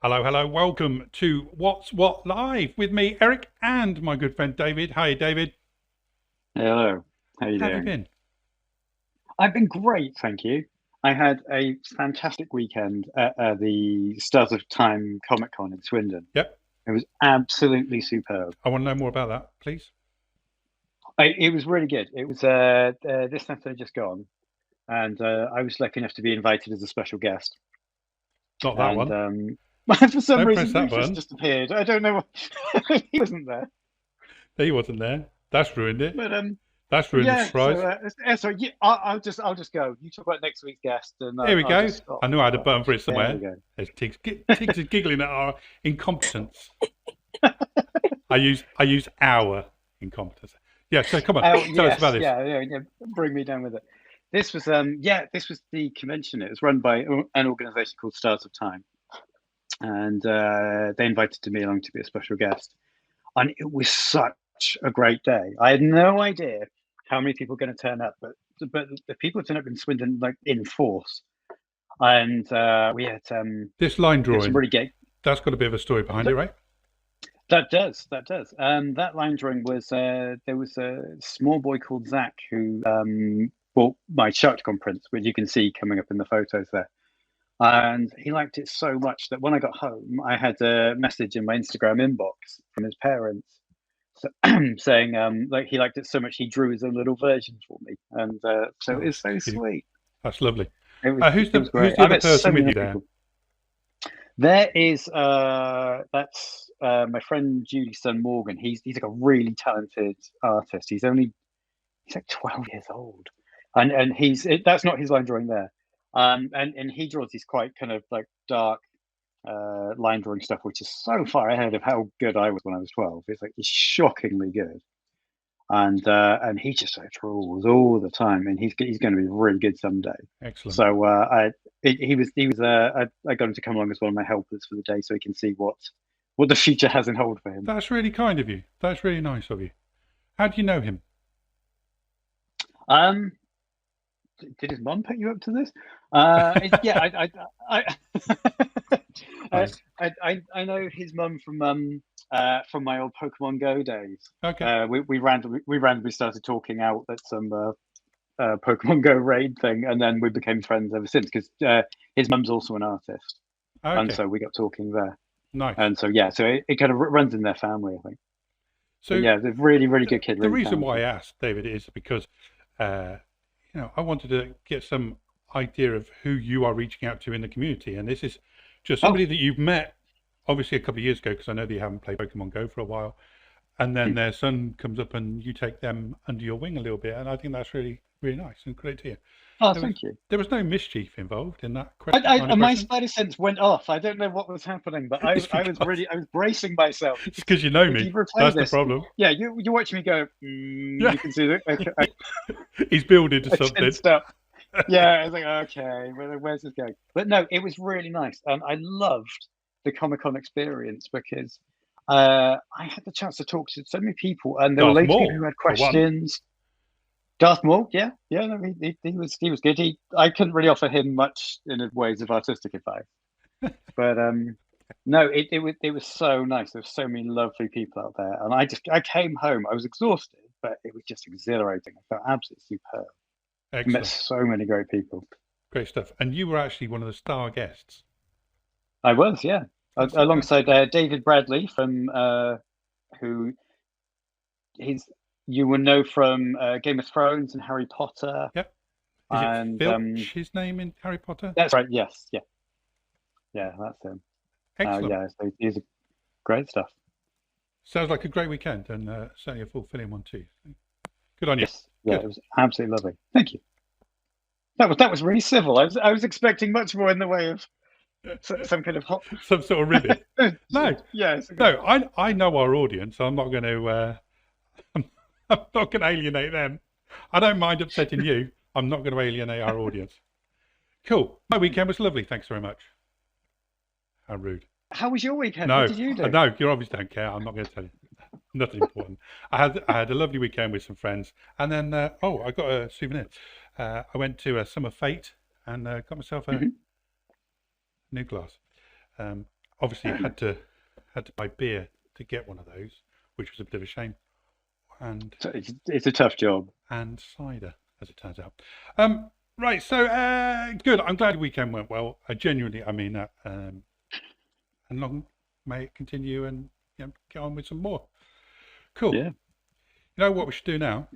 Hello, hello. Welcome to What's What Live with me, Eric, and my good friend David. Hi, David. Hello, how you How have you doing? been? I've been great, thank you. I had a fantastic weekend at the Stars of Time Comic Con in Swindon. Yep. It was absolutely superb. I want to know more about that, please. It was really good. It was this Saturday just gone, and I was lucky enough to be invited as a special guest. Not that And one. for some Don't press reason, that Rufus button. just appeared. I don't know what he wasn't there, He wasn't there. That's ruined it. but That's ruined the yeah. surprise. So yeah, I'll just go. You talk about next week's guest, and Here we I'll go. just stop. I knew I had a button for it There somewhere. we go. There's Tiggs. Tiggs is giggling at our incompetence. I use our incompetence. Yeah. So come on, Oh tell us about yes, this. yeah. Bring me down with it. This was the convention. It was run by an organisation called Stars of Time, and they invited me along to be a special guest, and it was such a great day. I had no idea how many people were going to turn up, but the people turned up in Swindon like in force, and we had This line we had some drawing. really gay. That's got a bit of a story behind it, right? That does. That line drawing was there was a small boy called Zach who bought my Sharkticon prints, which you can see coming up in the photos there. And he liked it so much that when I got home, I had a message in my Instagram inbox from his parents saying like he liked it so much he drew his own little version for me, and so Oh, it was that's so cute. sweet. That's lovely. It was Who's it the was who's great. the I other met so person with many you other there? people. There is that's my friend Julie's son Morgan. He's like a really talented artist. He's like 12 years old, and that's not his line drawing there. And he draws these quite kind of like dark line drawing stuff, which is so far ahead of how good I was when I was 12. It's shockingly good, and he just like draws all the time, and he's going to be really good someday. Excellent. So he was I got him to come along as one of my helpers for the day, so he can see what the future has in hold for him. That's really kind of you. That's really nice of you. How do you know him? Um, did his mum put you up to this? Yeah, I, Nice. I know his mum from my old Pokemon Go days. Okay. We randomly started talking out at some Pokemon Go raid thing, and then we became friends ever since because his mum's also an artist, and Okay. so we got talking there. Nice. And so yeah, so it kind of runs in their family, I think. But So yeah, they're really the, good kid, the really reason why I talented. asked David is because uh, I wanted to get some idea of who you are reaching out to in the community, and this is just Oh, somebody that you've met obviously a couple of years ago because I know that you haven't played Pokemon Go for a while, and then hmm. their son comes up and you take them under your wing a little bit, and I think that's really really nice and great to hear. Oh, There was thank you. there was no mischief involved in that question line of My questioning. spider sense went off. I don't know what was happening, but It's because I was bracing myself. it's because you know If me. you replay That's the this, problem. yeah, you watch me go. Yeah, You can see that. he's building to I something. tensed up. Yeah, I was like, okay, where's this going? But no, it was really nice, and I loved the Comic Con experience because I had the chance to talk to so many people, and there were Darth loads of people who Maul, had for one. questions. Darth Maul, yeah, no, he was good. I couldn't really offer him much in the ways of artistic advice, but no, it was so nice. There were so many lovely people out there, and I came home. I was exhausted, but it was just exhilarating. I felt absolutely superb. I met Excellent. so many great people. Great stuff. And you were actually one of the star guests. I was, yeah, That's alongside David Bradley from who he's you will know from Game of Thrones and Harry Potter, yep. Is it and Filch, his name in Harry Potter? that's right. Yes, yeah, that's him. Excellent. Yeah, so he's a great stuff. Sounds like a great weekend and certainly a fulfilling one too. Good on you. Yes, yeah, Good. it was absolutely lovely. Thank you. That was really civil. I was expecting much more in the way of some kind of hot. Some sort of ribbon. No, Yeah, no. I know our audience. I'm not going to. I'm not going to alienate them. I don't mind upsetting you. I'm not going to alienate our audience. Cool. My weekend was lovely. Thanks very much. How rude. how was your weekend? What No, did you do? no. You obviously don't care. I'm not going to tell you. Nothing important. I had a lovely weekend with some friends, and then I got a souvenir. I went to a Summer Fete and got myself a Hmm. new glass. Um, obviously had to buy beer to get one of those, which was a bit of a shame, and So it's a tough job. cider, as it turns out. Right, so good. I'm glad the weekend went well. I genuinely, I mean that. And long may it continue, and get on with some more. Cool. Yeah. You know what we should do now?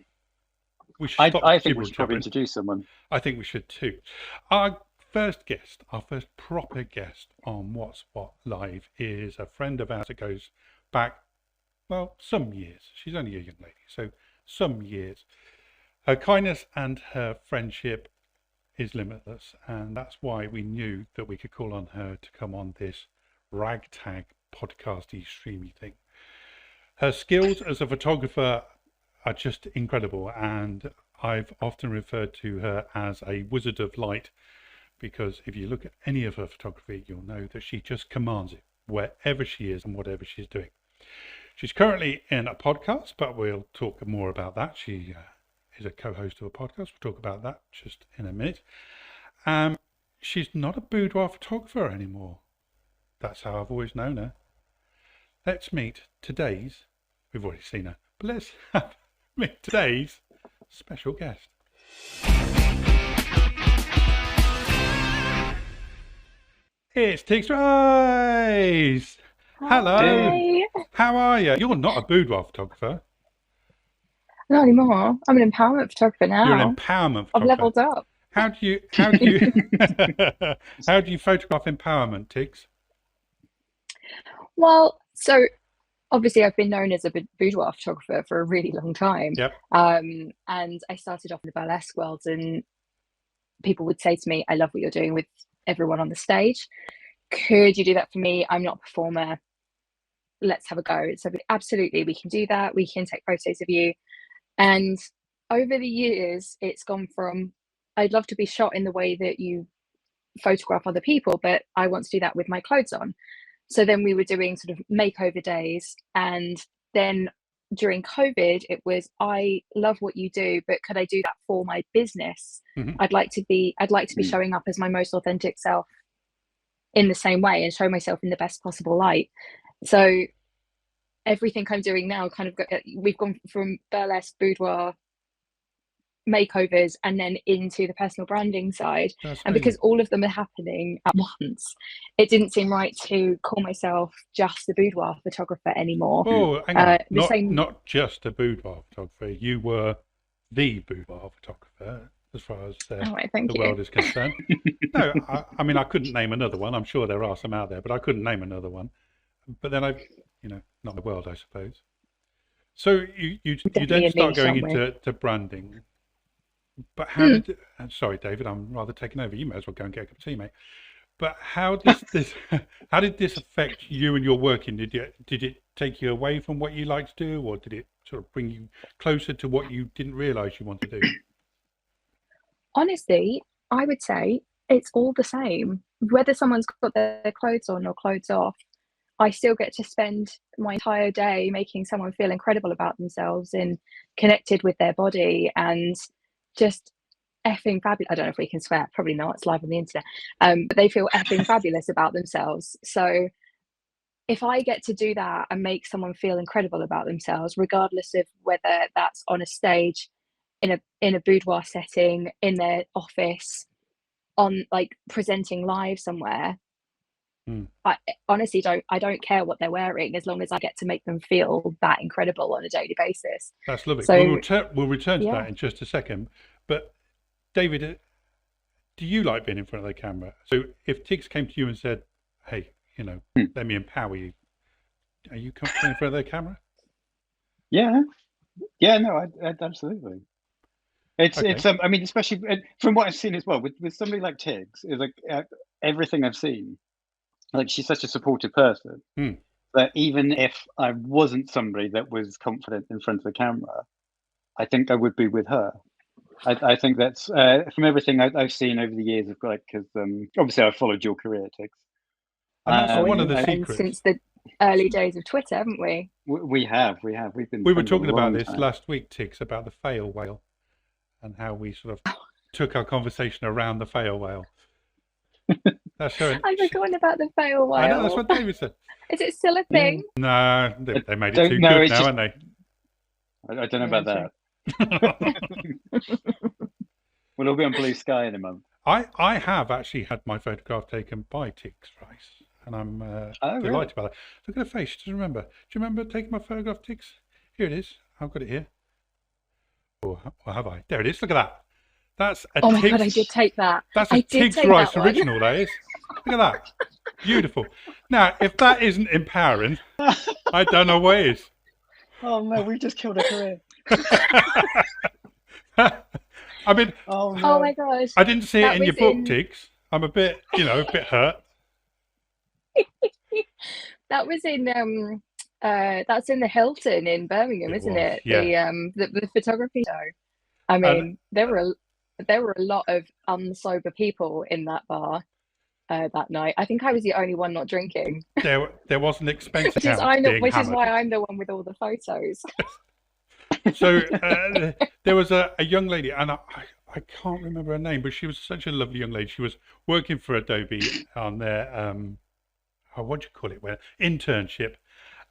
We should stop I think we should jibber-jabbering. probably introduce someone. I think we should too. Our first proper guest on What's What Live is a friend of ours that goes back, well, some years. She's only a young lady, so some years. Her kindness and her friendship is limitless, and that's why we knew that we could call on her to come on this ragtag podcasty streamy thing. Her skills as a photographer are just incredible, and I've often referred to her as a wizard of light, because if you look at any of her photography, you'll know that she just commands it wherever she is and whatever she's doing. She's currently in a podcast, but we'll talk more about that. She is a co-host of a podcast. We'll talk about that just in a minute. She's not a boudoir photographer anymore. That's how I've always known her. Let's meet today's, we've already seen her, but let's meet today's special guest. It's Tigz Rice. Hello. Hi. How are you? You're not a boudoir photographer. Not anymore. I'm an empowerment photographer now. You're an empowerment photographer. I've leveled up. How do you how do you photograph empowerment, Tigz? Well, so obviously I've been known as a boudoir photographer for a really long time. Yep. And I started off in the burlesque world, and people would say to me, I love what you're doing with everyone on the stage. Could you do that for me? I'm not a performer. Let's have a go. So absolutely, we can do that. We can take photos of you. And over the years, it's gone from, I'd love to be shot in the way that you photograph other people, but I want to do that with my clothes on. So then we were doing sort of makeover days. And then during COVID, it was, I love what you do, but could I do that for my business? Mm-hmm. I'd like to be showing up as my most authentic self in the same way and show myself in the best possible light. So everything I'm doing now we've gone from burlesque, boudoir, makeovers, and then into the personal branding side. And because all of them are happening at once, it didn't seem right to call myself just a boudoir photographer anymore. Oh, hang on. Not just a boudoir photographer. You were the boudoir photographer, as far as the world is concerned. No, I mean, I couldn't name another one. I'm sure there are some out there, but I couldn't name another one. But then not the world, I suppose. So you then start going into branding. But how did? Sorry, David, I'm rather taking over. You may as well go and get a cup of tea, mate. But how did this affect you and your working? Did it take you away from what you like to do, or did it sort of bring you closer to what you didn't realise you wanted to do? Honestly, I would say it's all the same. Whether someone's got their clothes on or clothes off, I still get to spend my entire day making someone feel incredible about themselves and connected with their body and just effing fabulous. I don't know if we can swear, probably not, it's live on the internet. But they feel effing fabulous about themselves. So if I get to do that and make someone feel incredible about themselves, regardless of whether that's on a stage, in a boudoir setting, in their office, on like presenting live somewhere, I honestly don't care what they're wearing, as long as I get to make them feel that incredible on a daily basis. That's lovely. So, we'll return to that in just a second. But David, do you like being in front of the camera? So if Tigz came to you and said, hey, let me empower you, are you comfortable in front of the camera? Yeah, no, absolutely. It's I mean, especially from what I've seen as well with somebody like Tigz, is like everything I've seen, like she's such a supportive person that even if I wasn't somebody that was confident in front of the camera, I think I would be with her. I think that's from everything I've seen over the years of because obviously I've followed your career, Tigz. And that's one of the secrets. Since the early days of Twitter, haven't we? We have. We've been. We were talking about this last week, Tigz, about the fail whale, and how we sort of took our conversation around the fail whale. That's showing. I've forgotten about the fail I know, whale. that's what David said. Is it still a thing? No, they made it Don't- too no, good it's now, just- haven't they? I don't know about Yeah, that. Well, it'll be on Blue Sky in a month. I have actually had my photograph taken by Tigz Rice, and I'm Really? delighted about that. Look at her face; she doesn't remember. Do you remember taking my photograph, Tigz? Here it is. I've got it here. Or have I? There it is. Look at that. That's a Oh my Tigz. god, I did take that. That's a I did Tigz take Rice that one. original. That is. Look at that. Beautiful. Now, if that isn't empowering, I don't know what is. Oh no, we've just killed a career. I mean, Oh no. Oh my gosh. I didn't see it That in your was book, in- Tigz. I'm a bit, a bit hurt. That was in that's in the Hilton in Birmingham, It isn't was, it? yeah. The photography show. I mean, there were a lot of unsober people in that bar that night. I think I was the only one not drinking. There was an expense Which is account being which is hammered. why I'm the one with all the photos. So there was a young lady, and I can't remember her name, but she was such a lovely young lady. She was working for Adobe on their what do you call it? Internship,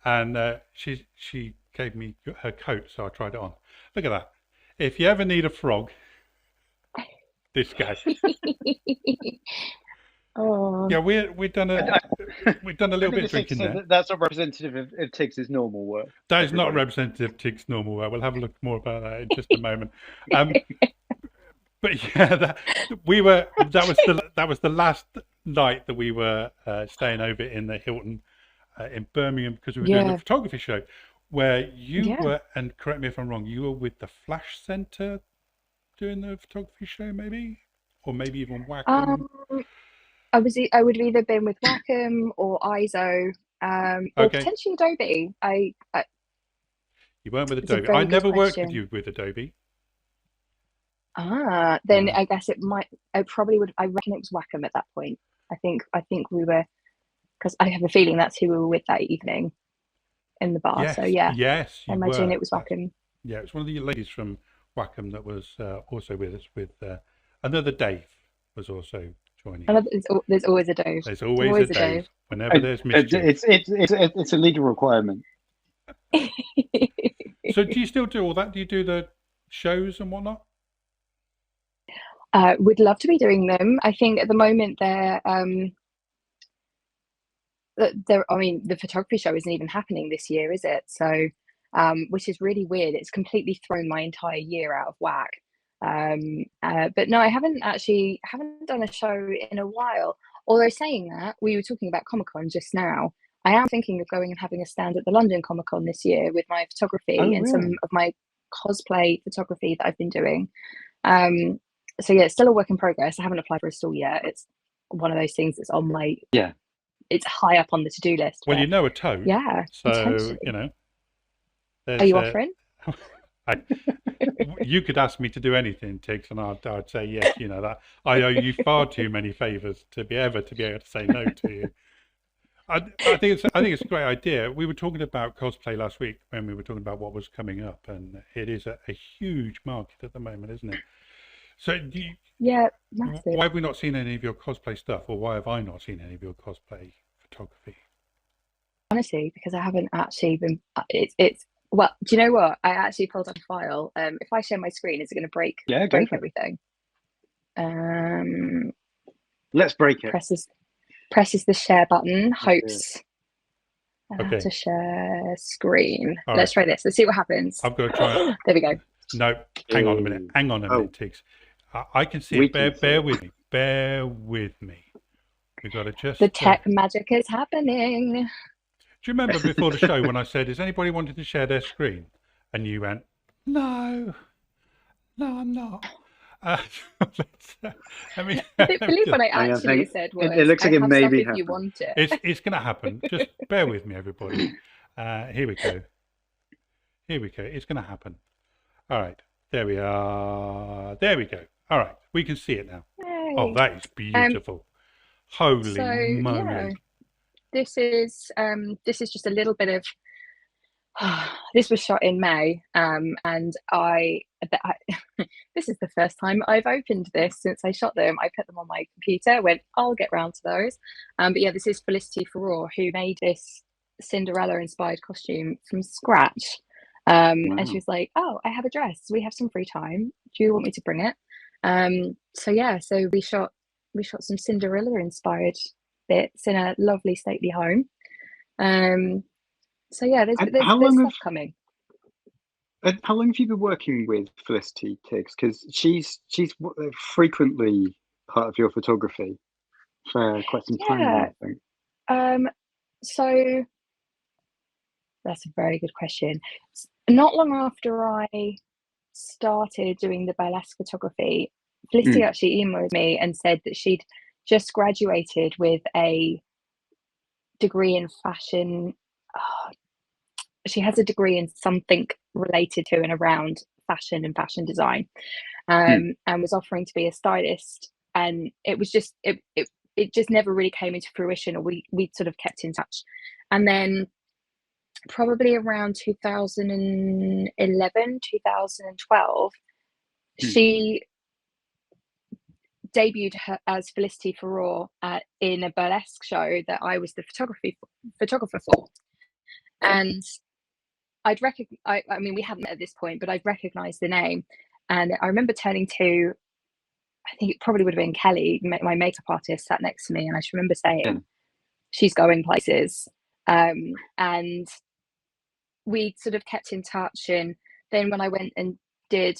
and she gave me her coat, so I tried it on. Look at that. If you ever need a frog, this guy. Oh, Yeah, we've done a little bit of drinking there. That's not representative of Tigz's normal work. That is not representative of Tigz normal wear. We'll have a look more about that in just a moment. But yeah, that was the last night that we were staying over in the Hilton in Birmingham, because we were doing Yeah. a photography show where you Yeah. were, and correct me if I'm wrong, you were with the Flash Center doing the photography show, maybe, or maybe even Wacom. I would have either been with Wacom or ISO, or Okay. potentially Adobe. You weren't with It's a Adobe. very I good never worked with question. you with Adobe. Then No. I guess I probably would. I reckon it was Wacom at that point. I think we were, because I have a feeling that's who we were with that evening in the bar. Yes, So yeah, yes, I you imagine were. it was Wacom. Yeah, it was one of the ladies from Wacom that was also with us. With another Dave was also joining. There's always a Dave. There's always a Dave. Whenever there's mischief. It's a legal requirement. So do you still do all that? Do you do the shows and whatnot? Would love to be doing them. I think at the moment I mean, the photography show isn't even happening this year, is it? So, which is really weird. It's completely thrown my entire year out of whack. But no, I haven't done a show in a while. Although saying that, we were talking about Comic-Con just now. I am thinking of going and having a stand at the London Comic-Con this year with my photography and some of my cosplay photography that I've been doing. So yeah, it's still a work in progress. I haven't applied for a stall yet. It's one of those things that's on my it's high up on the to-do list. Well, but you know a toad. yeah, So potentially. there's, Are you offering? You could ask me to do anything, Tigz, and I'd say yes. You know that I owe you far too many favors to be able to say no to you. I think it's a great idea. We were talking about cosplay last week when we were talking about what was coming up, and it is a huge market at the moment, isn't it? So Yeah, massive. why have we not seen any of your cosplay stuff, or why have I not seen any of your cosplay photography? Honestly, because I haven't actually been. It's well. Do you know what? I actually pulled up a file. If I share my screen, is it going to break everything? Let's break it. Presses the share button. Hopes. I Okay. have to share screen. All Let's try this. Let's see what happens. I've got to try it. There we go. No, hang on a minute. Hang on a minute, Tigz. I can see it. Bear with me. Bear with me. We've got to just. The tech magic is happening. Do you remember before the show when I said, "Is anybody wanting to share their screen?" And you went, "No, I'm not." I mean, I believe what I actually said was, it looks like it may be if you want it. It's going to happen. Just bear with me, everybody. Here we go. It's going to happen. All right. There we are. There we go. All right. We can see it now. Yay. Oh, that is beautiful. Holy moly. Yeah, this is just a little bit of this was shot in May, and I this is the first time I've opened this since I shot them. I put them on my computer, went, I'll get round to those. But yeah, this is Felicity Farrar, who made this Cinderella-inspired costume from scratch. Wow. And she was like, oh, I have a dress. We have some free time. Do you want me to bring it? So yeah, so we shot some Cinderella-inspired bits in a lovely stately home. So yeah, there's stuff coming. How long have you been working with Felicity, Tigz? Because she's frequently part of your photography for quite some time now, I think. So that's a very good question. Not long after I started doing the burlesque photography, Felicity actually emailed me and said that she'd just graduated with a degree in fashion. She has a degree in something related to and around fashion and fashion design, and was offering to be a stylist. And it was just it just never really came into fruition, or we sort of kept in touch. And then probably around 2011, 2012, she debuted her as Felicity Farrar in a burlesque show that I was the photographer for. And I mean, we hadn't met at this point, but I'd recognized the name. And I remember turning to, I think it probably would have been Kelly, my makeup artist, sat next to me. And I just remember saying, she's going places. And we sort of kept in touch. And then when I went and did,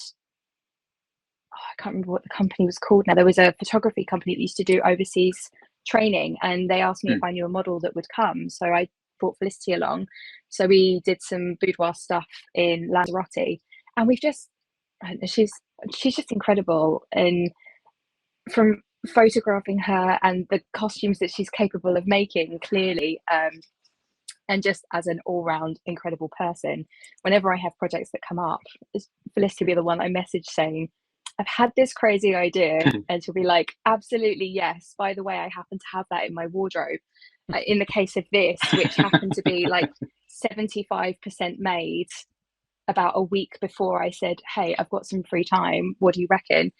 I can't remember what the company was called now. There was a photography company that used to do overseas training, and they asked me if I knew a model that would come. So I brought Felicity along. So we did some boudoir stuff in Lanzarote, and she's just incredible. And from photographing her and the costumes that she's capable of making, clearly, and just as an all-round incredible person, whenever I have projects that come up, Felicity will be the one I message saying, I've had this crazy idea, and she'll be like, absolutely, yes, by the way, I happen to have that in my wardrobe. In the case of this, which happened to be like 75% made about a week before I said, hey, I've got some free time, what do you reckon?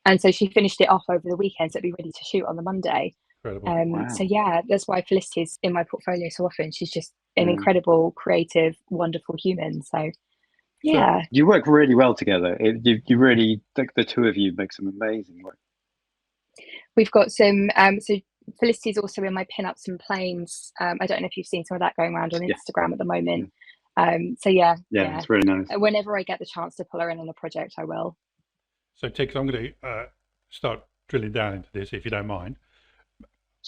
And so she finished it off over the weekend, so it'd be ready to shoot on the Monday. Wow. So yeah, that's why Felicity's in my portfolio so often. She's just an incredible, creative, wonderful human. So yeah, you work really well together. You really, the two of you make some amazing work. We've got some. So Felicity's also in my pinups and planes. I don't know if you've seen some of that going around on Instagram at the moment. So yeah, it's really nice. Whenever I get the chance to pull her in on a project, I will. So Tigz, I'm going to start drilling down into this, if you don't mind.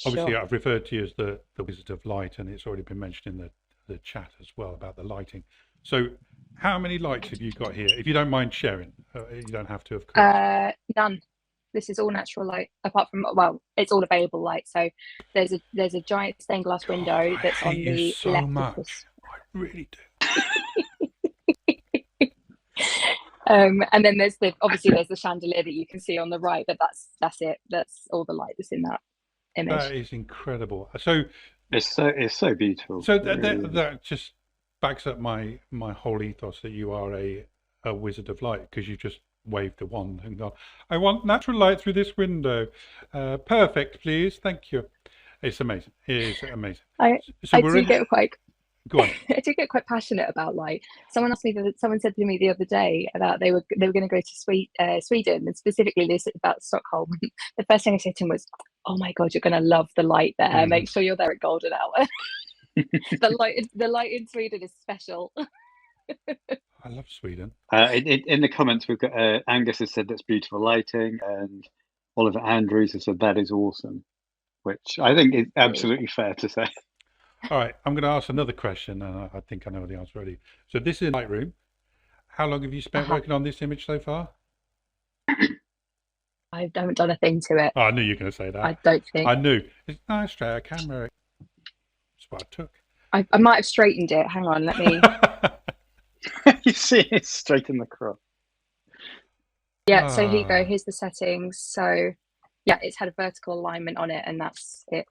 Obviously, I've referred to you as the Wizard of Light, and it's already been mentioned in the chat as well about the lighting. So how many lights have you got here? If you don't mind sharing, you don't have to, of course. None. This is all natural light, apart from, well, it's all available light. So there's a giant stained glass window that's on the left. Much. I really do. And then there's the chandelier that you can see on the right, but that's it. That's all the light that's in that image. That is incredible. So it's so beautiful. So that just backs up my whole ethos that you are a wizard of light, because you just waved a wand and gone, I want natural light through this window. Perfect, please. Thank you. It's amazing. It is amazing. I do get quite Go on. I do get quite passionate about light. Someone said to me the other day about they were going to go to Sweden, and specifically they said about Stockholm. The first thing I said to him was, "Oh my God, you're going to love the light there. Make sure you're there at golden hour." The light in Sweden is special. I love Sweden. In the comments, we've got Angus has said that's beautiful lighting, and Oliver Andrews has said that is awesome, which I think is absolutely fair to say. All right, I'm going to ask another question, and I think I know the answer already. So this is Lightroom. How long have you spent working on this image so far? I haven't done a thing to it. Oh, I knew you were going to say that. I don't think. I knew. It's nice, straight out camera. That's what I took. I might have straightened it. Hang on, let me. You see, it's straight in the crop. Yeah, so here you go. Here's the settings. So yeah, it's had a vertical alignment on it, and that's it.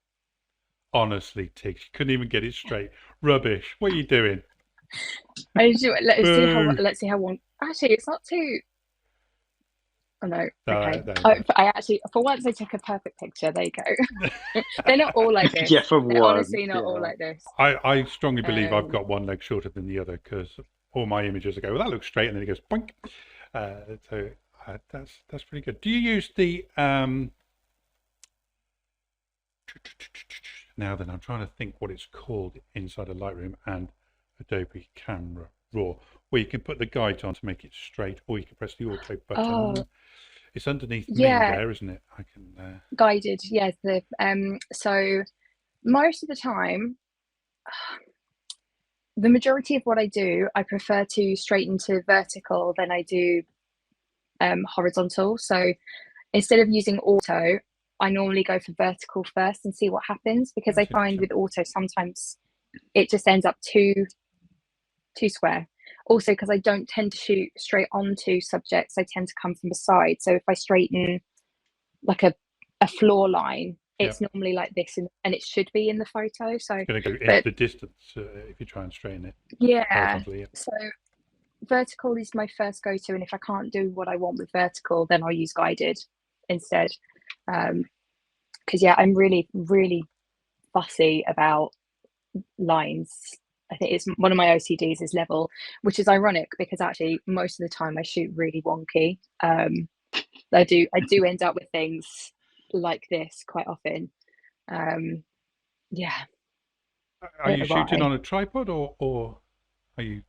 Honestly, Tigz, you couldn't even get it straight. Rubbish. What are you doing? Let's see how Boo. let's see how one. Actually, it's not too. Oh no. Okay. No. I actually, for once, I took a perfect picture. There you go. They're not all like this. Yeah, for They're one. honestly not all like this. I strongly believe I've Um, got one leg shorter than the other because all my images go, well, that looks straight, and then it goes boink. So that's pretty good. Do you use the now then I'm trying to think what it's called inside of Lightroom and Adobe Camera Raw, where you can put the guides on to make it straight, or you can press the auto button. oh It's underneath me yeah, there, isn't it? I can guided. Yeah. So most of the time, the majority of what I do, I prefer to straighten to vertical than I do horizontal. So instead of using auto, I normally go for vertical first and see what happens, because I that's find with interesting. auto sometimes it just ends up too square. Also, because I don't tend to shoot straight onto subjects, I tend to come from the side. So if I straighten like a floor line, Yeah. it's normally like this, and it should be in the photo. So It's going to go into but the distance if you try and straighten it yeah, horizontally. Yeah. so vertical is my first go-to, and if I can't do what I want with vertical, then I'll use guided instead. Because yeah, I'm really fussy about lines. I think it's one of my OCDs is level, which is ironic because actually most of the time I shoot really wonky. I do end up with things like this quite often. Yeah, Are I you don't know shooting why. on a tripod or are you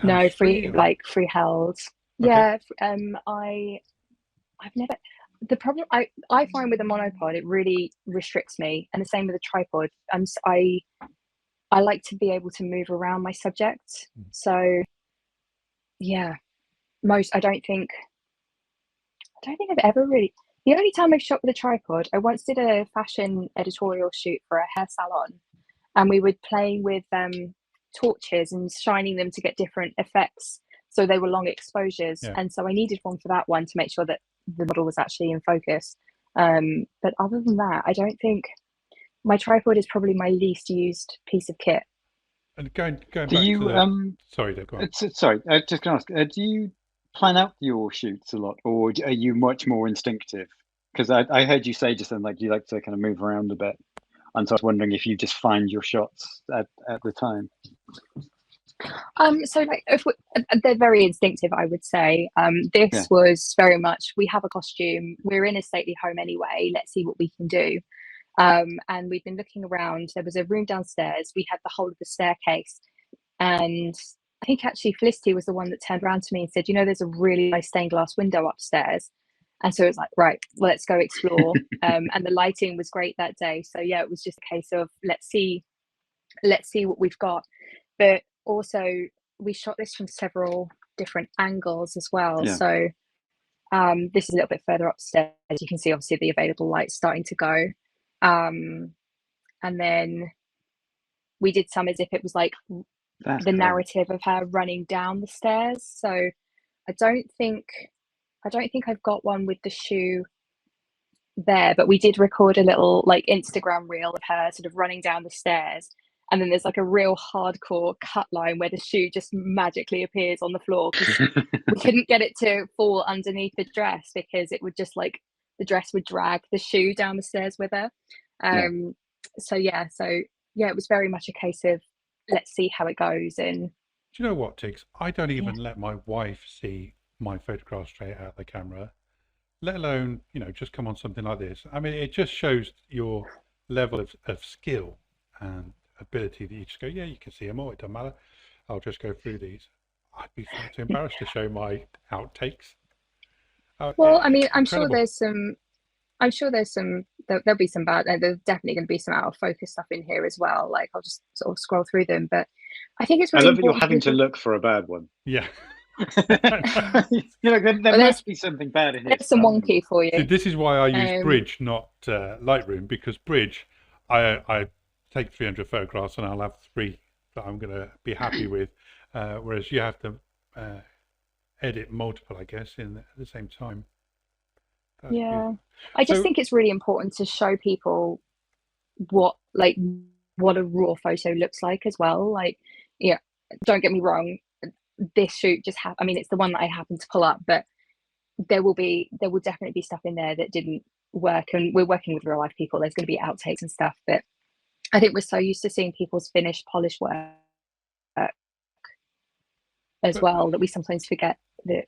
No, hands-free? Or? free held. Okay. Yeah, I've never. The problem I find with a monopod, it really restricts me, and the same with a tripod. I like to be able to move around my subject. So yeah, I don't think I've ever really. The only time I've shot with a tripod, I once did a fashion editorial shoot for a hair salon, and we were playing with torches and shining them to get different effects. So they were long exposures, Yeah. and so I needed one for that one to make sure that the model was actually in focus. But other than that, I don't think my tripod is probably my least used piece of kit. And going Do back to you the sorry, Dave, go on. sorry, just gonna ask, do you plan out your shoots a lot, or are you much more instinctive? Because I heard you say just then, like, you like to kind of move around a bit, and so I was wondering if you just find your shots at the time. So like they're very instinctive, I would say. This Yeah. was very much, we have a costume, we're in a stately home anyway, let's see what we can do. And we've been looking around. There was a room downstairs, we had the whole of the staircase, and I think actually Felicity was the one that turned around to me and said, you know, there's a really nice stained glass window upstairs. And so it was like, right, well, let's go explore. And the lighting was great that day, so yeah, it was just a case of let's see what we've got. But also we shot this from several different angles as well. Yeah. So this is a little bit further upstairs. You can see obviously the available light starting to go. And then we did some as if it was like That's the cool. narrative of her running down the stairs. So I don't think I've got one with the shoe there, but we did record a little like Instagram reel of her sort of running down the stairs, and then there's like a real hardcore cut line where the shoe just magically appears on the floor because we couldn't get it to fall underneath the dress because it would just like the dress would drag the shoe down the stairs with her. So it was very much a case of let's see how it goes. And Do you know what, Tigz? I don't even let my wife see my photographs straight out of the camera, let alone, just come on something like this. I mean, it just shows your level of skill and ability that you just go, yeah, you can see them all, it doesn't matter. I'll just go through these. I'd be far too embarrassed to show my outtakes. Well, I mean, I'm sure incredible. there'll be some bad, there's definitely going to be some out of focus stuff in here as well. Like I'll just sort of scroll through them, but I think it's I really love that you're important. having to look for a bad one. Yeah. There must be something bad in here. There's some wonky for you. See, this is why I use Bridge, not Lightroom, because Bridge, I take 300 photographs and I'll have 3 that I'm going to be happy with, whereas you have to edit multiple, I guess, at the same time. That's beautiful. I just think it's really important to show people what a raw photo looks like as well. Like yeah, don't get me wrong, this shoot just happened. I mean, it's the one that I happened to pull up, but there will definitely be stuff in there that didn't work, and we're working with real life people. There's going to be outtakes and stuff, but I think we're so used to seeing people's finished, polished work as well that we sometimes forget that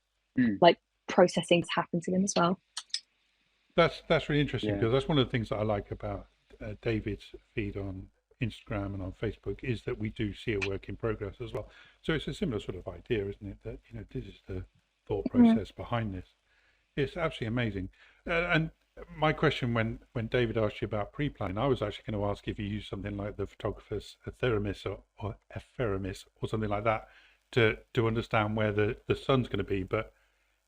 like processing's happened to them as well. That's really interesting, because that's one of the things that I like about David's feed on Instagram and on Facebook, is that we do see a work in progress as well. So it's a similar sort of idea, isn't it? That, you know, this is the thought process behind this. It's absolutely amazing. And my question, when David asked you about pre-planning, I was actually going to ask if you use something like the photographer's Theramis or Epheremis or something like that to understand where the sun's going to be, but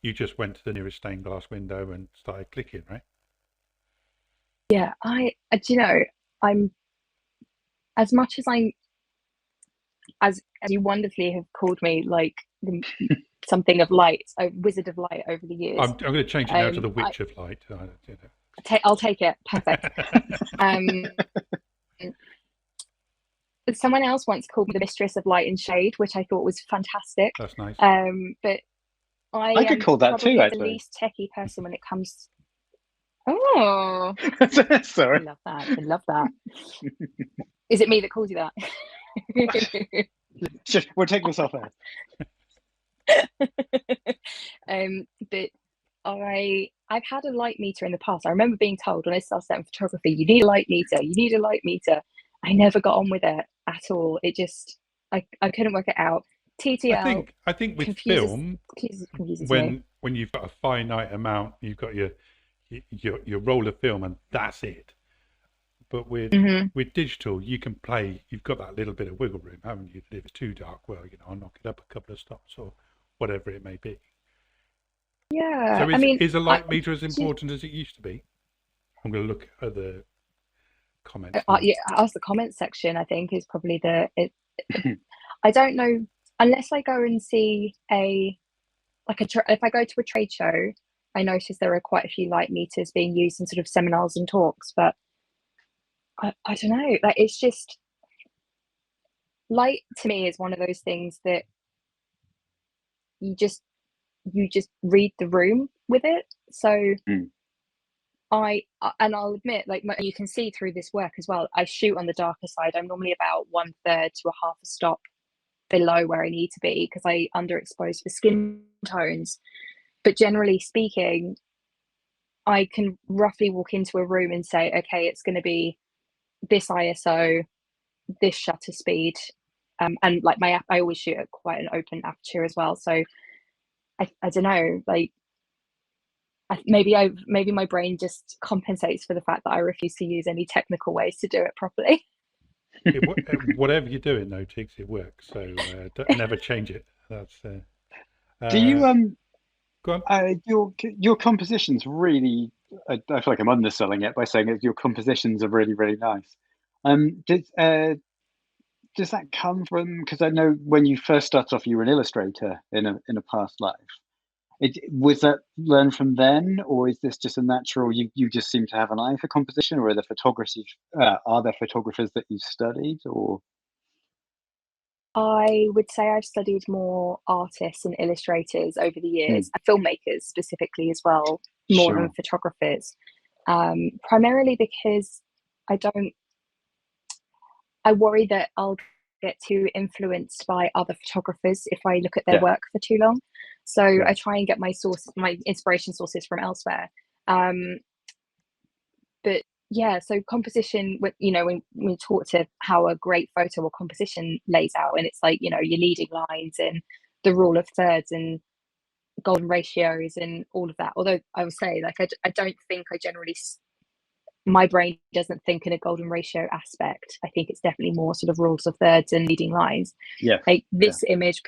you just went to the nearest stained glass window and started clicking, right? Yeah, I do you know, I'm as much as I'm as you wonderfully have called me like something of light, a wizard of light over the years. I'm going to change it now to the witch of light. I'll take it. Perfect. Someone else once called me the mistress of light and shade, which I thought was fantastic. That's nice. But I could call that too, the actually. least techie person when it comes. Oh, sorry. I love that. I love that. Is it me that calls you that? We'll take this off air. But I've had a light meter in the past. I remember being told when I started studying photography, you need a light meter. You need a light meter. I never got on with it at all. It just I couldn't work it out. TTL. I think with film, when you've got a finite amount, you've got your roll of film, and that's it. But with digital, you can play. You've got that little bit of wiggle room, haven't you? That if it's too dark, well, you know, I'll knock it up a couple of stops or whatever it may be. Yeah. So is a light meter as important as it used to be? I'm going to look at the comments. Yeah, ask the comments section. I think is probably I don't know, unless I go and see if I go to a trade show, I notice there are quite a few light meters being used in sort of seminars and talks, but I don't know. Like, it's just light to me is one of those things that you just read the room with it. So I'll admit, like, you can see through this work as well, I shoot on the darker side. I'm normally about 1/3 to a half a stop below where I need to be because I underexpose for skin tones. But generally speaking, I can roughly walk into a room and say, okay, it's going to be this ISO, this shutter speed, and like I always shoot at quite an open aperture as well. So I don't know, like maybe my brain just compensates for the fact that I refuse to use any technical ways to do it properly. Whatever you're doing, though, Tigz, it works. So never change it. That's. Do you Go on. Your compositions really? I feel like I'm underselling it by saying that your compositions are really, really nice. Does that come from? Because I know when you first started off, you were an illustrator in a past life. Was that learned from then, or is this just a natural? You just seem to have an eye for composition, or are there photographers that you've studied, or? I would say I've studied more artists and illustrators over the years, and filmmakers specifically as well, more than photographers. Primarily because I worry that I'll get too influenced by other photographers if I look at their work for too long. So I try and get my inspiration sources from elsewhere. But yeah, so composition, when we talk to how a great photo or composition lays out, and it's like, your leading lines and the rule of thirds and golden ratios and all of that. Although I will say, like, I don't think my brain doesn't think in a golden ratio aspect. I think it's definitely more sort of rules of thirds and leading lines. Yeah. Like this image,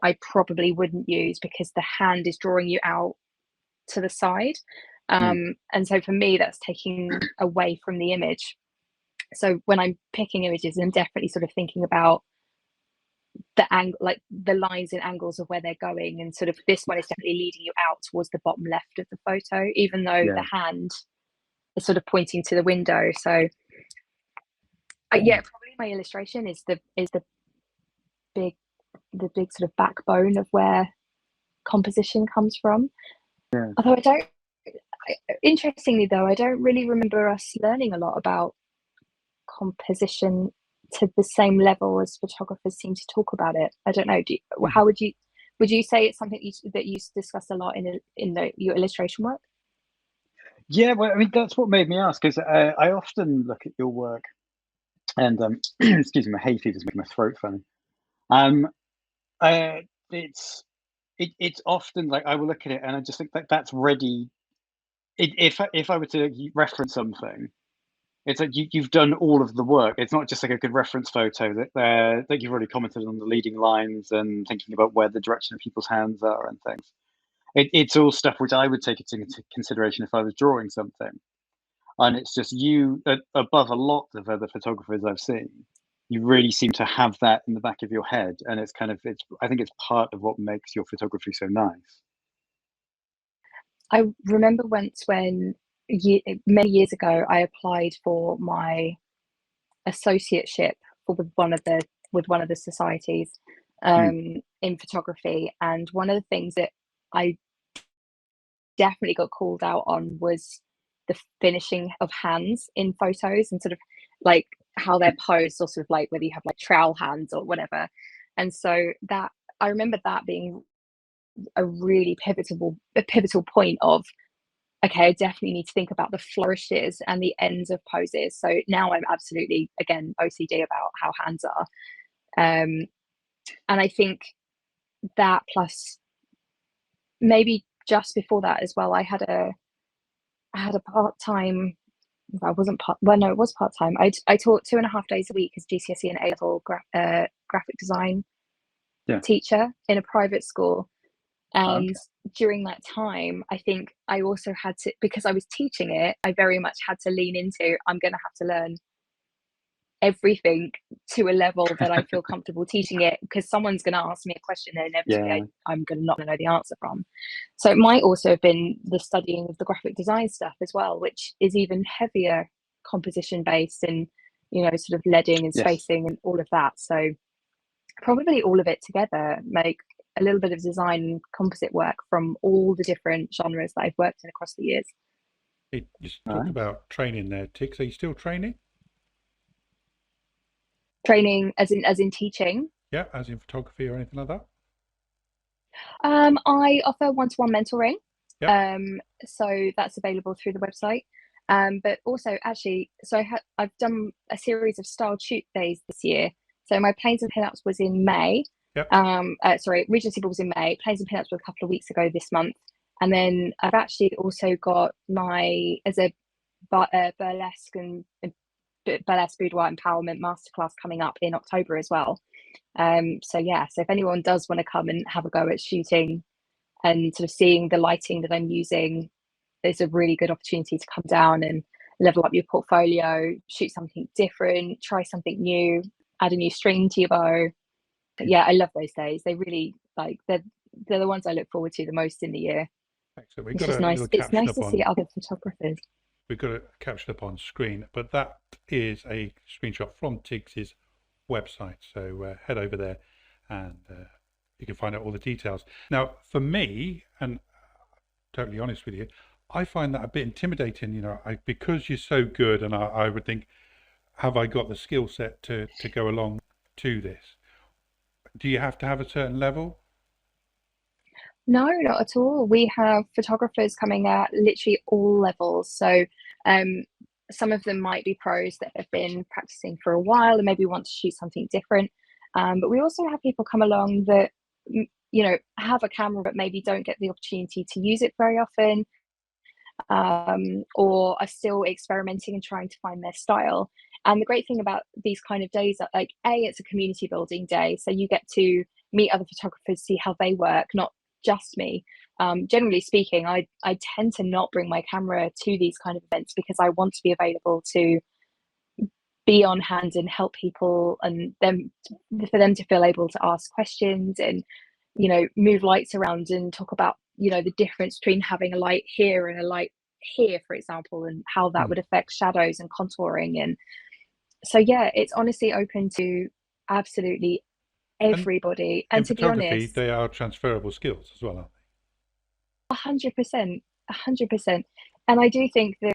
I probably wouldn't use because the hand is drawing you out to the side. And so for me, that's taking away from the image. So when I'm picking images, I'm definitely sort of thinking about the angle, like the lines and angles of where they're going. And sort of this one is definitely leading you out towards the bottom left of the photo, even though the hand is sort of pointing to the window. So probably my illustration is the big sort of backbone of where composition comes from. Yeah. Although interestingly though, I don't really remember us learning a lot about composition to the same level as photographers seem to talk about it. I don't know. How would you say it's something that you discuss a lot in your illustration work? Yeah, well, I mean, that's what made me ask, because I often look at your work, and excuse me, my hay fever's making my throat funny. It's often like I will look at it and I just think that that's ready. If I were to reference something, it's like you've done all of the work. It's not just like a good reference photo that you've already commented on the leading lines and thinking about where the direction of people's hands are and things. It's all stuff which I would take into consideration if I was drawing something. And it's just you, above a lot of other photographers I've seen, you really seem to have that in the back of your head, and it's I think it's part of what makes your photography so nice. I remember once when many years ago I applied for my associateship with one of the societies in photography, and one of the things that I definitely got called out on was the finishing of hands in photos, and sort of like how they're posed, or sort of like whether you have like trowel hands or whatever. And so that I remember that being a really pivotal point of, okay, I definitely need to think about the flourishes and the ends of poses. So now I'm absolutely, again, OCD about how hands are. And I think that, plus maybe just before that as well, I had a part-time, I wasn't part, well, no, it was part-time. I taught 2.5 days a week as GCSE and A-level graphic design teacher in a private school. And during that time, I think I also had to, because I was teaching it, I very much had to lean into, I'm going to have to learn everything to a level that I feel comfortable teaching it, because someone's going to ask me a question that inevitably I'm not going to know the answer from. So it might also have been the studying of the graphic design stuff as well, which is even heavier composition based, and, you know, sort of leading and spacing and all of that. So probably all of it together make a little bit of design and composite work from all the different genres that I've worked in across the years. You just talked about training there, Tigz. Are you still training? Training as in teaching? Yeah, as in photography or anything like that? I offer one-to-one mentoring. Yep. So that's available through the website. But also, actually, so I've done a series of styled shoot days this year. So my Planes and Pinups was in May. Yep. Sorry, Regency Ball was in May. Planes and Pinups were a couple of weeks ago this month. And then I've actually also got my, as a burlesque boudoir empowerment masterclass coming up in October as well. So if anyone does want to come and have a go at shooting and sort of seeing the lighting that I'm using, there's a really good opportunity to come down and level up your portfolio, shoot something different, try something new, add a new string to your bow. But yeah, I love those days. They really, like, they're the ones I look forward to the most in the year. Excellent. It's just nice. It's nice to see other photographers. We've got it captured up on screen, but that is a screenshot from Tigz's website. So head over there and you can find out all the details. Now, for me, and totally honest with you, I find that a bit intimidating, you know, because you're so good, and I would think, have I got the skill set to go along to this? Do you have to have a certain level? No, not at all. We have photographers coming at literally all levels. So some of them might be pros that have been practicing for a while and maybe want to shoot something different. But we also have people come along that, you know, have a camera but maybe don't get the opportunity to use it very often, or are still experimenting and trying to find their style. And the great thing about these kind of days are, like, it's a community building day. So you get to meet other photographers, see how they work, not just me. Generally speaking, I tend to not bring my camera to these kind of events because I want to be available to be on hand and help people, and for them to feel able to ask questions and, you know, move lights around and talk about, you know, the difference between having a light here and a light here, for example, and how that would affect shadows and contouring. And so, yeah, it's honestly open to absolutely everybody. In And to be photography, honest, they are transferable skills as well, aren't 100%, 100%. And I do think that,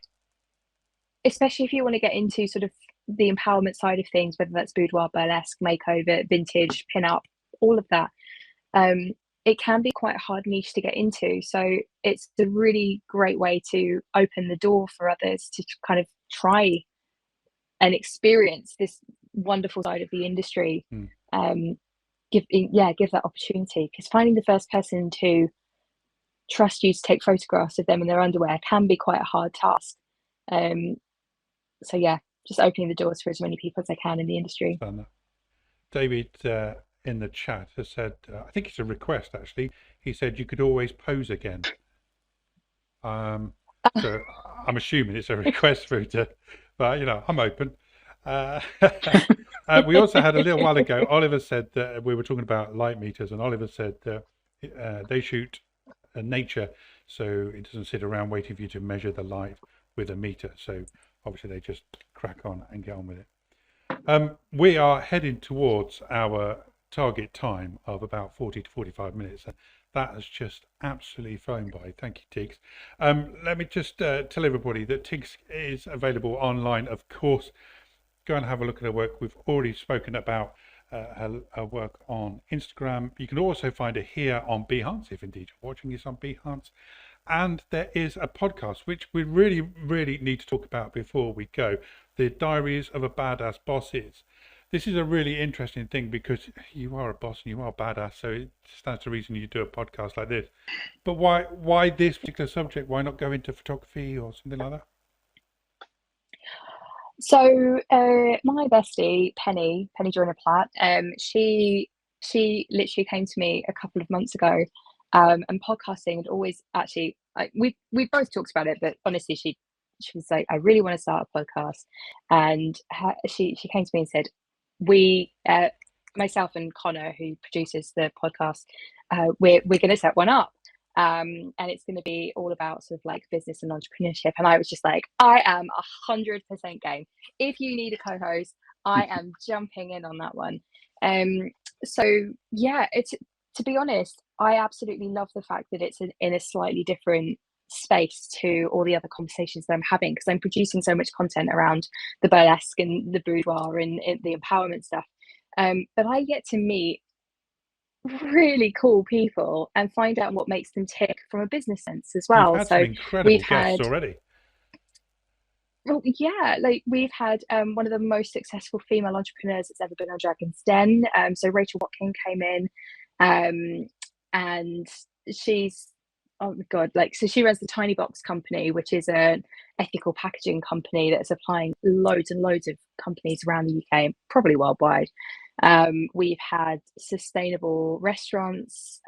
especially if you want to get into sort of the empowerment side of things, whether that's boudoir, burlesque, makeover, vintage, pin-up, all of that, it can be quite a hard niche to get into. So it's a really great way to open the door for others to kind of try and experience this wonderful side of the industry. they? Give that opportunity, because finding the first person to trust you to take photographs of them in their underwear can be quite a hard task. So yeah, just opening the doors for as many people as I can in the industry. David in the chat has said, I think it's a request actually. He said you could always pose again. So I'm assuming it's a request for you to, but you know, I'm open. We also had a little while ago, Oliver said that we were talking about light meters, and Oliver said that they shoot nature, so it doesn't sit around waiting for you to measure the light with a meter. So obviously they just crack on and get on with it. We are heading towards our target time of about 40 to 45 minutes. That has just absolutely flown by. Thank you, Tigz. Let me just tell everybody that Tigz is available online, of course. Go and have a look at her work. We've already spoken about her work on Instagram. You can also find her here on Behance, if indeed you're watching this on Behance. And there is a podcast, which we really, really need to talk about before we go. The Diaries of a Badass Bosses. This is a really interesting thing because you are a boss and you are a badass, so it stands to reason you do a podcast like this. But why this particular subject? Why not go into photography or something like that? So my bestie Penny Joyner Platt, she literally came to me a couple of months ago, and podcasting had always actually, we both talked about it, but honestly she was like, I really want to start a podcast, and she came to me and said, myself and Connor, who produces the podcast, we're going to set one up. And it's going to be all about sort of like business and entrepreneurship. And I was just like, I am 100% game. If you need a co-host, I am jumping in on that one. So yeah, to be honest, I absolutely love the fact that it's in a slightly different space to all the other conversations that I'm having, because I'm producing so much content around the burlesque and the boudoir and the empowerment stuff. But I get to meet really cool people and find out what makes them tick from a business sense as well. You've had so some incredible guests already. Well, yeah, like we've had one of the most successful female entrepreneurs that's ever been on Dragon's Den. So Rachel Watkin came in, and she's, oh my god, like, so she runs the Tiny Box company, which is an ethical packaging company that's applying loads and loads of companies around the UK, probably worldwide. We've had sustainable restaurants.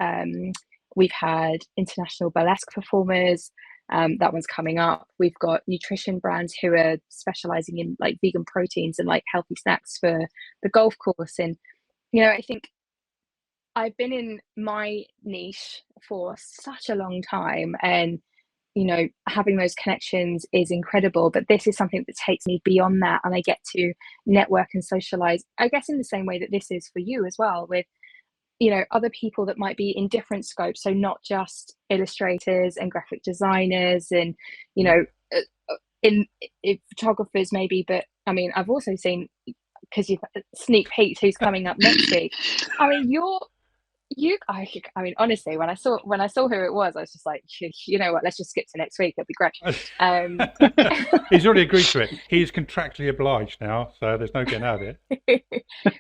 We've had international burlesque performers. That one's coming up. We've got nutrition brands who are specializing in like vegan proteins and like healthy snacks for the golf course. And, you know, I think I've been in my niche for such a long time, and, you know, having those connections is incredible, but this is something that takes me beyond that, and I get to network and socialize, I guess, in the same way that this is for you as well, with, you know, other people that might be in different scopes, so not just illustrators and graphic designers and, you know, in photographers maybe, but I mean, I've also seen, because you've sneak peeked who's coming up next week. I mean, I mean, honestly, when I saw who it was, I was just like, you know what, let's just skip to next week. It'll be great. He's already agreed to it. He's contractually obliged now, so there's no getting out of it.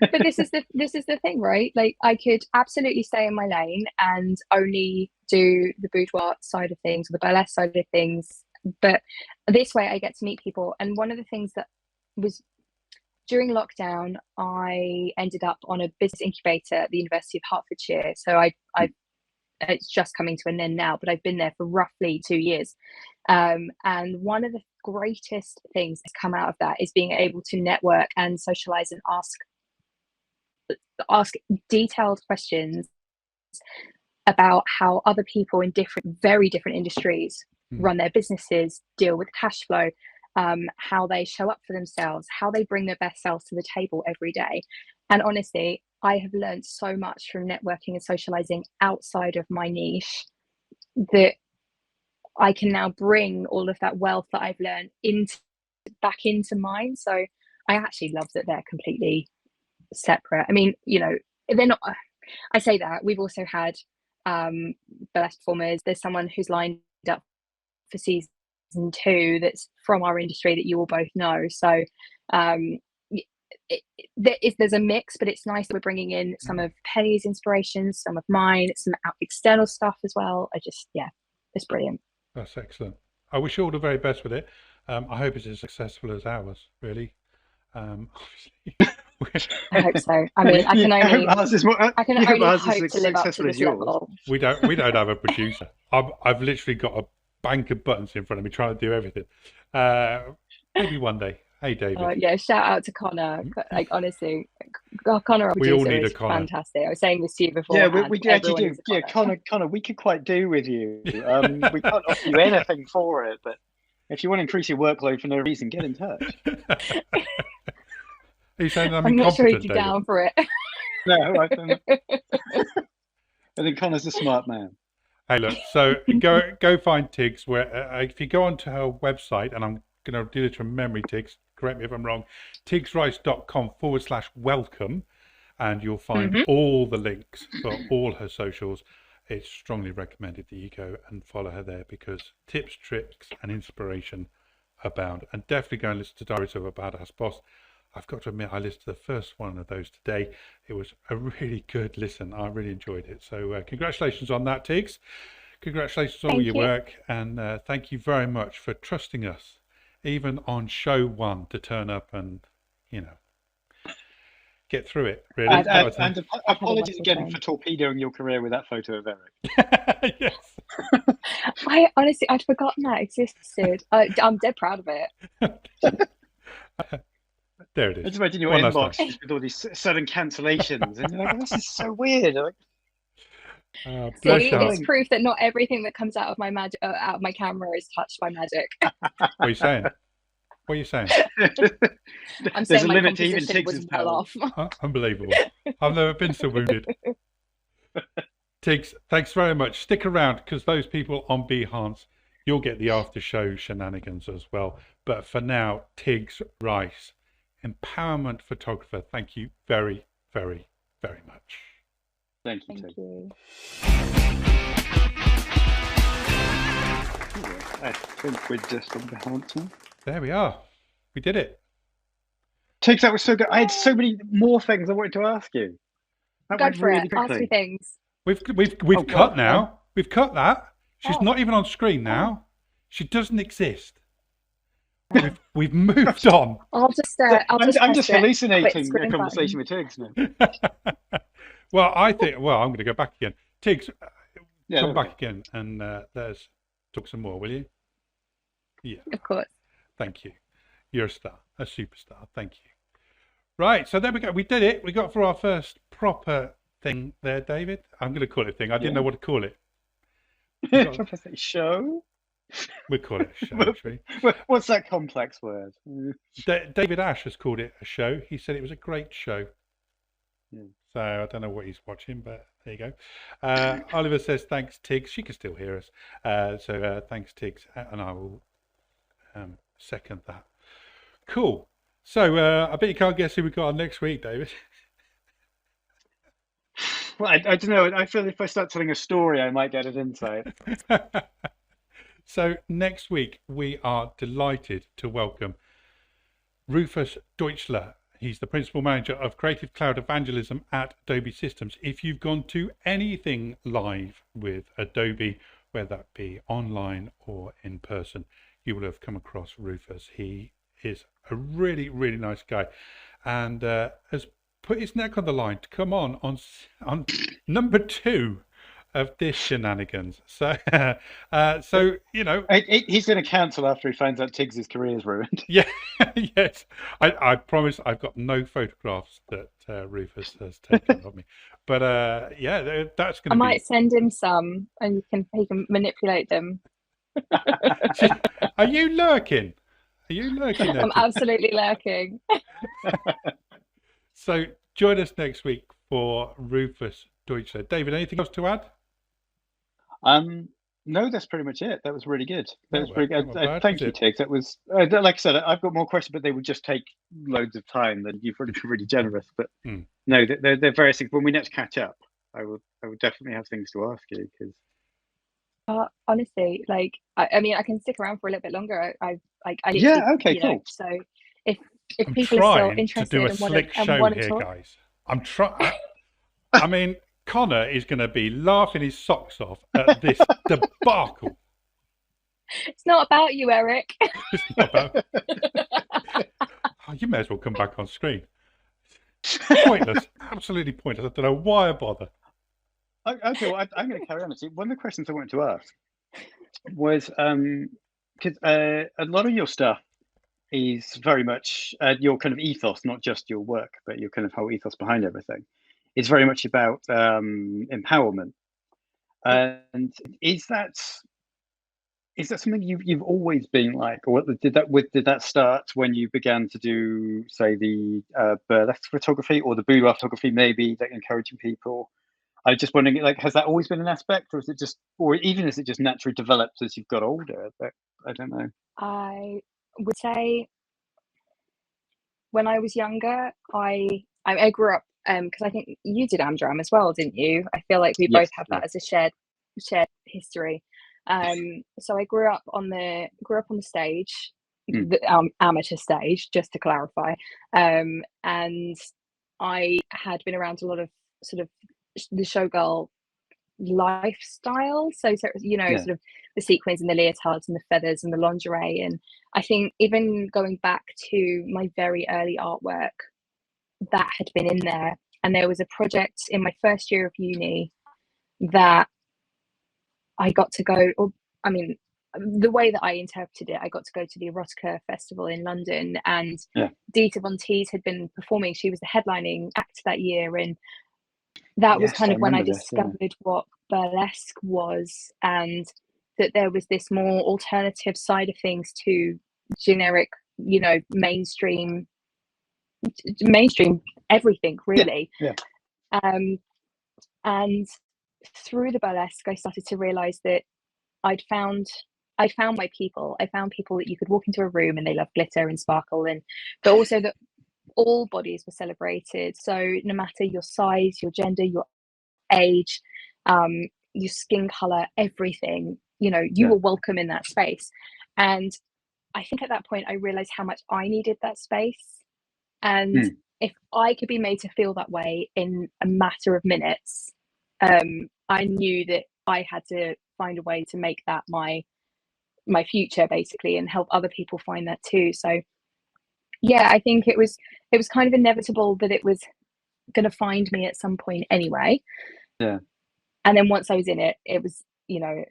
But this is the thing, right? Like, I could absolutely stay in my lane and only do the boudoir side of things or the burlesque side of things, but this way I get to meet people. And one of the things that was, during lockdown, I ended up on a business incubator at the University of Hertfordshire. So it's just coming to an end now, but I've been there for roughly 2 years. And one of the greatest things that's come out of that is being able to network and socialize and ask detailed questions about how other people in very different industries run their businesses, deal with cash flow. how they show up for themselves, how they bring their best selves to the table every day. And honestly, I have learned so much from networking and socializing outside of my niche that I can now bring all of that wealth that I've learned back into mine. So I actually love that they're completely separate. I mean, you know, they're not, I say that we've also had burlesque performers. There's someone who's lined up for season 2 that's from our industry that you all both know. So there's a mix, but it's nice that we're bringing in some of Penny's inspirations, some of mine, some external stuff as well. It's brilliant. That's excellent. I wish you all the very best with it. I hope it's as successful as ours, really. Obviously. I hope so. I mean, I can only hope to live up to this level. We don't have a producer. I've literally got a bank of buttons in front of me trying to do everything. Maybe one day. Hey, David. Yeah, shout out to Connor. Like, honestly, Connor, our producer, we all need a Connor. Fantastic. I was saying this to you before. Yeah, we actually do. Yeah, Connor, we could quite do with you. We can't offer you anything for it, but if you want to increase your workload for no reason, get in touch. Are you saying I'm not sure he'd be David? Down for it. No, I think Connor's a smart man. Hey, look, so go find Tigz. Where if you go onto her website, and I'm going to do this from memory, Tigz, correct me if I'm wrong, tigzrice.com/welcome, and you'll find all the links for all her socials. It's strongly recommended that you go and follow her there because tips, tricks, and inspiration abound. And definitely go and listen to Diaries of a Badass Boss. I've got to admit, I listened to the first one of those today. It was a really good listen. I really enjoyed it. So congratulations on that, Tigz. Congratulations on all your work. And thank you very much for trusting us, even on show 1, to turn up and, you know, get through it, really. And apologies again for torpedoing your career with that photo of Eric. Yes. I'd forgotten that existed. I'm dead proud of it. There it is. I just imagine your inbox with all these sudden cancellations, and you're like, this is so weird. Like, it's proof that not everything that comes out of my out of my camera is touched by magic. What are you saying? What are you saying? I'm There's saying a my limit to even composition Tigz's was well power. off. Unbelievable. I've never been so wounded. Tigz, thanks very much. Stick around because those people on Behance, you'll get the after show shenanigans as well. But for now, Tigz Rice, Empowerment Photographer, thank you very, very, very much. Thank you. Thank you. I think we're just on the answer. There we are. We did it. Tigz, that was so good. I had so many more things I wanted to ask you. Go for it. Ask me things. We've cut now. We've cut that. She's not even on screen now. She doesn't exist. We've moved on. I'm just hallucinating a conversation with Tigz now. Well, I'm going to go back again. Tigz, come back again and let's talk some more, will you? Yeah. Of course. Thank you. You're a star, a superstar. Thank you. Right, so there we go. We did it. We got through our first proper thing there, David. I'm going to call it a thing. I didn't know what to call it. Show? We call it a show, actually. What's that complex word? David Ash has called it a show. He said it was a great show. Yeah. So I don't know what he's watching, but there you go. Oliver says, thanks, Tigz. She can still hear us. So thanks, Tigz. And I will second that. Cool. So I bet you can't guess who we got on next week, David. Well, I don't know. I feel if I start telling a story, I might get an insight. So next week, we are delighted to welcome Rufus Deutschler. He's the Principal Manager of Creative Cloud Evangelism at Adobe Systems. If you've gone to anything live with Adobe, whether that be online or in person, you will have come across Rufus. He is a really, really nice guy and has put his neck on the line to come on number 2 of this shenanigans. So, you know, he's going to cancel after he finds out Tigz's career is ruined. Yeah, yes. I promise I've got no photographs that Rufus has taken of me, but yeah, that's going to. I might send him some, and he can manipulate them. Are you lurking? Are you lurking there? I'm absolutely lurking. So join us next week for Rufus Deutscher. David, anything else to add? No, that's pretty much it. That was really good. That was Well, pretty good. not bad, Thank was you, it? Tigz. That was like I said. I've got more questions, but they would just take loads of time. Then you've really been really generous. But no, they're very sick. When we next catch up, I would definitely have things to ask you because. Honestly, like I mean, I can stick around for a little bit longer. I literally, Yeah. Okay. you know, Cool. so if I'm people are still trying to interested do a and slick show want to here, talk, guys. I'm trying. I mean, Connor is going to be laughing his socks off at this debacle. it's not about you, Eric. It's not about. Oh, you may as well come back on screen. Pointless, absolutely pointless. I don't know why I bother. Okay, well, I'm going to carry on. See, one of the questions I wanted to ask was because a lot of your stuff is very much your kind of ethos, not just your work, but your kind of whole ethos behind everything. It's very much about empowerment. And is that something you've always been like, or did that start when you began to do, say, the burlesque photography or the boudoir photography, maybe, that encouraging people? I was just wondering, like, has that always been an aspect, or is it just, or even is it just naturally developed as you've got older? I don't know. I would say when I was younger, I grew up because I think you did Amdram as well, didn't you? I feel like we both have that as a shared history. So I grew up on the stage, the amateur stage, just to clarify. And I had been around a lot of sort of the showgirl lifestyle. So you know, sort of the sequins and the leotards and the feathers and the lingerie. And I think even going back to my very early artwork, that had been in there. And there was a project in my first year of uni that I got to go, or I mean, the way that I interpreted it, I got to go to the Erotica Festival in London, and Dita Von Teese had been performing. She was the headlining act that year, and that was kind of when I discovered what burlesque was, and that there was this more alternative side of things to generic, you know, mainstream everything, really. And through the burlesque, I started to realize that I found my people. I found people that you could walk into a room and they love glitter and sparkle, but also that all bodies were celebrated. So no matter your size, your gender, your age, your skin color, everything, you know, you were welcome in that space. And I think at that point I realized how much I needed that space. And if I could be made to feel that way in a matter of minutes, I knew that I had to find a way to make that my future, basically, and help other people find that too. So yeah, I think it was kind of inevitable that it was going to find me at some point anyway. And then once I was in it, it was, you know,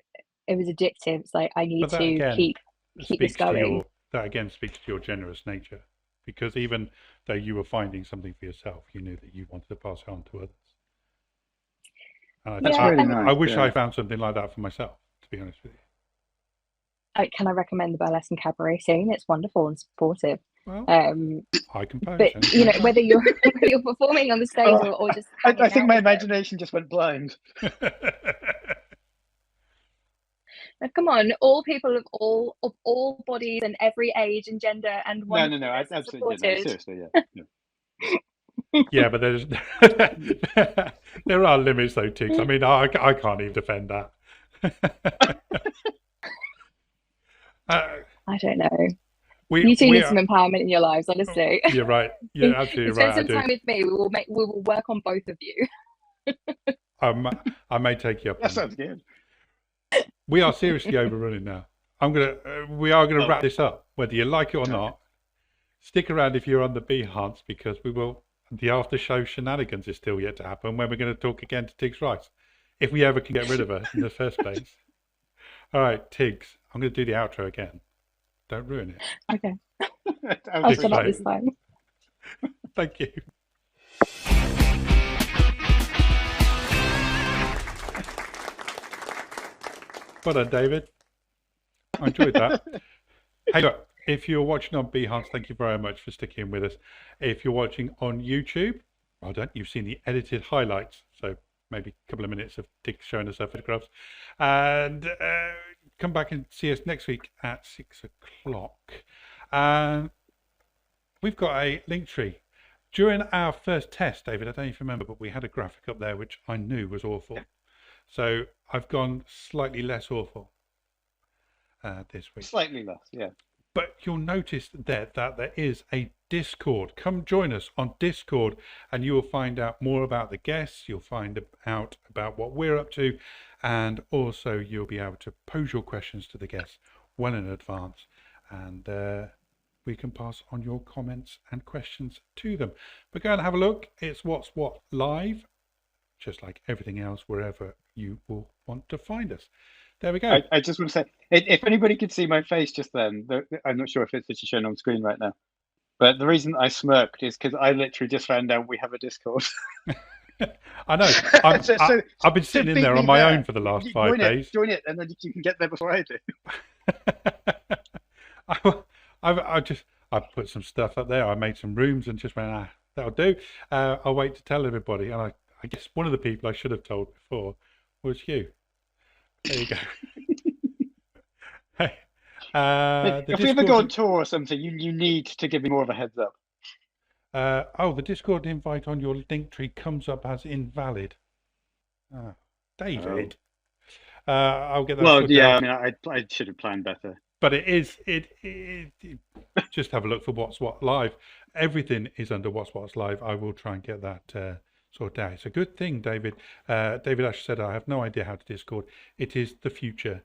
it was addictive. It's like I need to keep this going. That again speaks to your generous nature, because even though you were finding something for yourself, you knew that you wanted to pass it on to others. That's really nice. I wish I found something like that for myself, to be honest with you. Can I recommend the burlesque and cabaret scene? It's wonderful and supportive. Well, I compose. But you know, whether you're performing on the stage or just I think my imagination just went blind. Now, come on, all people of all bodies and every age and gender and no, absolutely, seriously, yeah, but there's there are limits though, Tigz. I mean, I can't even defend that. I don't know. You two need some empowerment in your lives, honestly. You're right. You're absolutely right. Spend some time with me. We will work on both of you. I may take you up. That sounds good. We are seriously overrunning now. We are gonna wrap this up, whether you like it or not. Stick around if you're on the Behance, because we will. The after show shenanigans is still yet to happen when we're going to talk again to Tigz Rice, if we ever can get rid of her in the first place. All right, Tigz, I'm going to do the outro again. Don't ruin it. Okay. I'll shut up this time. Thank you. Well done, David. I enjoyed that. Hey, look, If you're watching on Behance, thank you very much for sticking with us. If you're watching on YouTube, well done. You've seen the edited highlights, so maybe a couple of minutes of Tigz showing us her photographs. And come back and see us next week at 6 o'clock. We've got a link tree. During our first test, David, I don't even remember, but we had a graphic up there which I knew was awful. So I've gone slightly less awful this week. Slightly less, yeah. But you'll notice that there is a Discord. Come join us on Discord and you will find out more about the guests. You'll find out about what we're up to. And also you'll be able to pose your questions to the guests well in advance. And we can pass on your comments and questions to them. But go and have a look. It's What's What Live, just like everything else, wherever you will want to find us. There we go. I just want to say, if anybody could see my face just then, I'm not sure if it's actually shown on screen right now, but the reason I smirked is because I literally just found out we have a Discord. I know. I've been sitting in there on my own for the last 5 days. Join it, and then you can get there before I do. I put some stuff up there. I made some rooms and just went, that'll do. I'll wait to tell everybody. And I guess one of the people I should have told before was you. There you go. Hey, if we ever go on tour or something, you need to give me more of a heads up. The Discord invite on your link tree comes up as invalid. David. I'll get that. Well, yeah, out. I mean, I should have planned better. But it just have a look for What's What Live. Everything is under What's Live. I will try and get that sorted out. It's a good thing, David. David Ash said, I have no idea how to Discord. It is the future.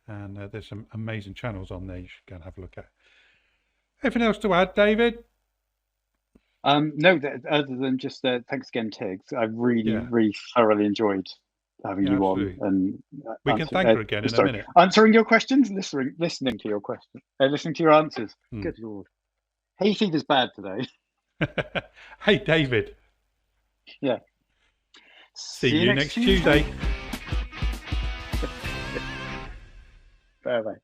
And there's some amazing channels on there you should go and have a look at. Anything else to add, David? No, other than just thanks again, Tigz. I really thoroughly enjoyed having you on. And we can thank her again in a minute. Answering your questions, listening to your questions, listening to your answers. Good Lord. Hay fever's bad today. Hey, David. Yeah. See you next Tuesday. Bye-bye.